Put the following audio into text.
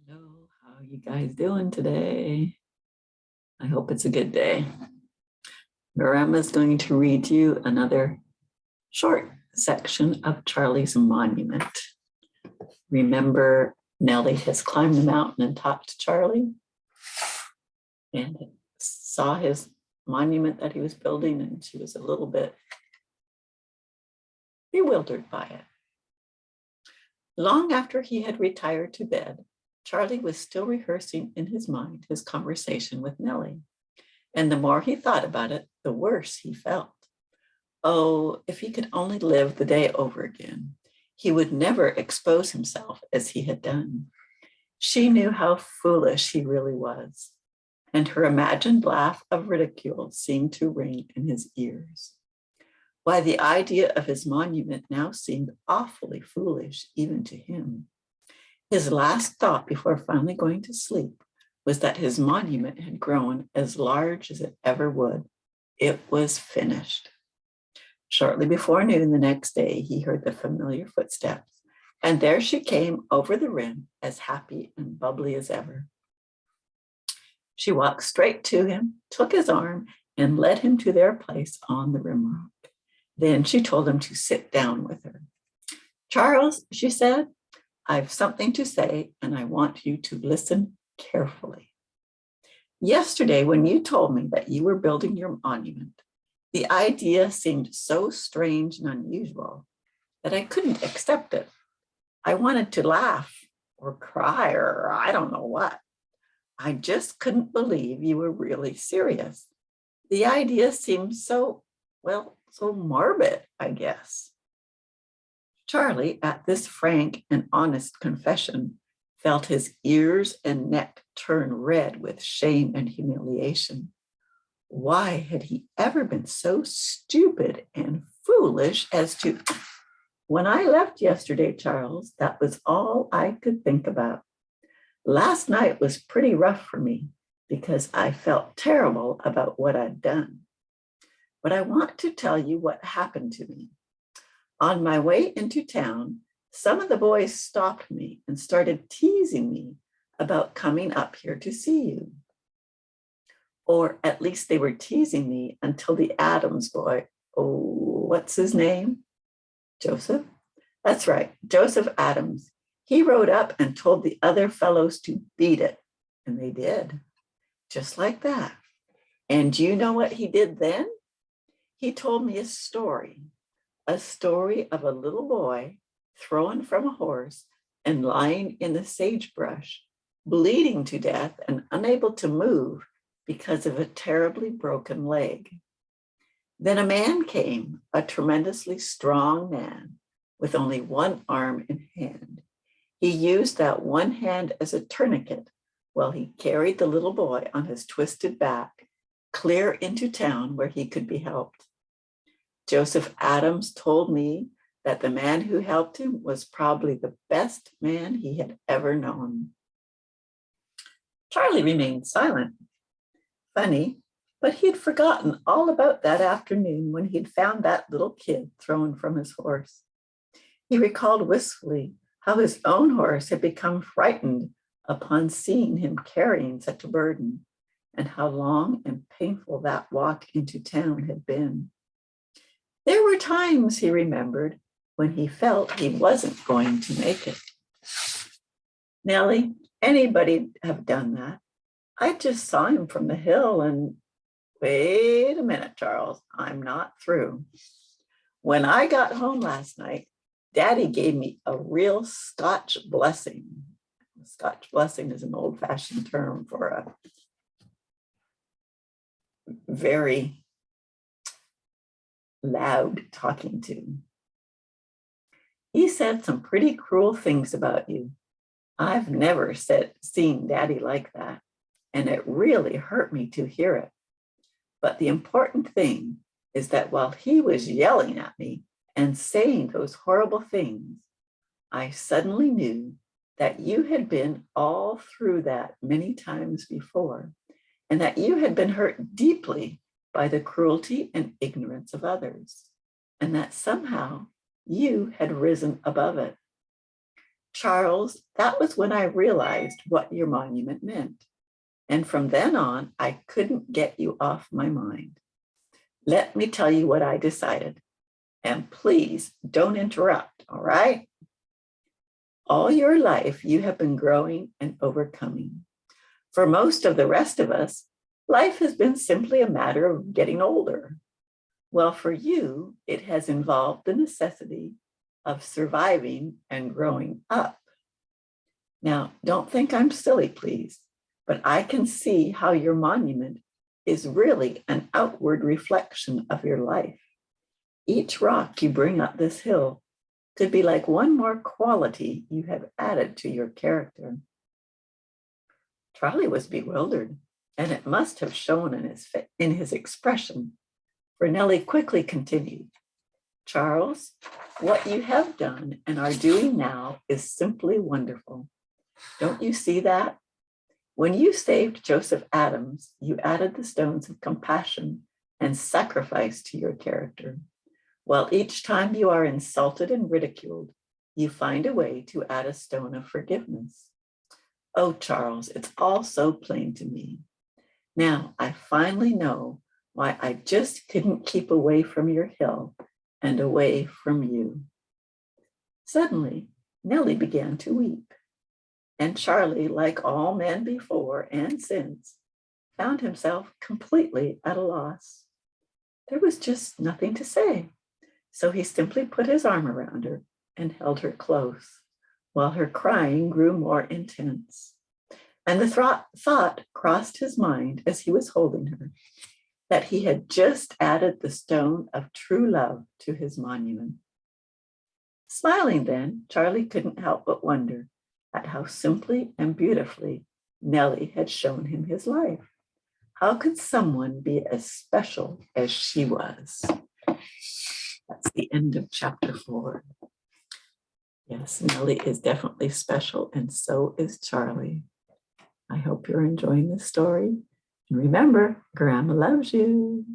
Hello, how are you guys doing today? I hope it's a good day. Norema is going to read you another short section of Charlie's Monument. Remember, Nellie has climbed the mountain and talked to Charlie and saw his monument that he was building, and she was a little bit bewildered by it. Long after he had retired to bed, Charlie was still rehearsing in his mind his conversation with Nellie. And the more he thought about it, the worse he felt. Oh, if he could only live the day over again, he would never expose himself as he had done. She knew how foolish he really was, and her imagined laugh of ridicule seemed to ring in his ears. Why, the idea of his monument now seemed awfully foolish, even to him. His last thought before finally going to sleep was that his monument had grown as large as it ever would. It was finished. Shortly before noon the next day, he heard the familiar footsteps, and there she came over the rim, as happy and bubbly as ever. She walked straight to him, took his arm, and led him to their place on the rim rock. Then she told him to sit down with her. "Charles," she said, "I've something to say, and I want you to listen carefully. Yesterday, when you told me that you were building your monument, the idea seemed so strange and unusual that I couldn't accept it. I wanted to laugh or cry or I don't know what. I just couldn't believe you were really serious. The idea seemed so morbid, I guess." Charlie, at this frank and honest confession, felt his ears and neck turn red with shame and humiliation. Why had he ever been so stupid and foolish as to... "When I left yesterday, Charles, that was all I could think about. Last night was pretty rough for me because I felt terrible about what I'd done. But I want to tell you what happened to me. On my way into town, some of the boys stopped me and started teasing me about coming up here to see you. Or at least they were teasing me until the Adams boy, what's his name? Joseph? That's right, Joseph Adams. He rode up and told the other fellows to beat it. And they did, just like that. And do you know what he did then? He told me a story of a little boy thrown from a horse and lying in the sagebrush, bleeding to death and unable to move because of a terribly broken leg. Then a man came, a tremendously strong man, with only one arm and hand. He used that one hand as a tourniquet while he carried the little boy on his twisted back clear into town where he could be helped. Joseph Adams told me that the man who helped him was probably the best man he had ever known." Charlie remained silent. Funny, but he'd forgotten all about that afternoon when he'd found that little kid thrown from his horse. He recalled wistfully how his own horse had become frightened upon seeing him carrying such a burden, and how long and painful that walk into town had been. There were times, he remembered, when he felt he wasn't going to make it. "Nellie, anybody have done that. I just saw him from the hill and..." "Wait a minute, Charles, I'm not through. When I got home last night, Daddy gave me a real Scotch blessing." Scotch blessing is an old-fashioned term for a very loud talking to. "He said some pretty cruel things about you. I've never seen Daddy like that, and it really hurt me to hear it. But the important thing is that while he was yelling at me and saying those horrible things, I suddenly knew that you had been all through that many times before, and that you had been hurt deeply by the cruelty and ignorance of others, and that somehow you had risen above it. Charles, that was when I realized what your monument meant. And from then on, I couldn't get you off my mind. Let me tell you what I decided. And please don't interrupt, all right? All your life, you have been growing and overcoming. For most of the rest of us, life has been simply a matter of getting older. Well, for you, it has involved the necessity of surviving and growing up. Now, don't think I'm silly, please, but I can see how your monument is really an outward reflection of your life. Each rock you bring up this hill could be like one more quality you have added to your character. Charlie was bewildered, and it must have shown in his expression, for Nellie quickly continued, Charles, what you have done and are doing now is simply wonderful. Don't you see that? When you saved Joseph Adams, you added the stones of compassion and sacrifice to your character. Well, each time you are insulted and ridiculed, you find a way to add a stone of forgiveness. Oh, Charles, it's all so plain to me. Now, I finally know why I just couldn't keep away from your hill and away from you. Suddenly, Nellie began to weep, and Charlie, like all men before and since, found himself completely at a loss. There was just nothing to say, so he simply put his arm around her and held her close, while her crying grew more intense. And the thought crossed his mind as he was holding her, that he had just added the stone of true love to his monument. Smiling then, Charlie couldn't help but wonder at how simply and beautifully Nellie had shown him his life. How could someone be as special as she was? That's the end of chapter 4. Yes, Nellie is definitely special, and so is Charlie. I hope you're enjoying this story. And remember, Grandma loves you.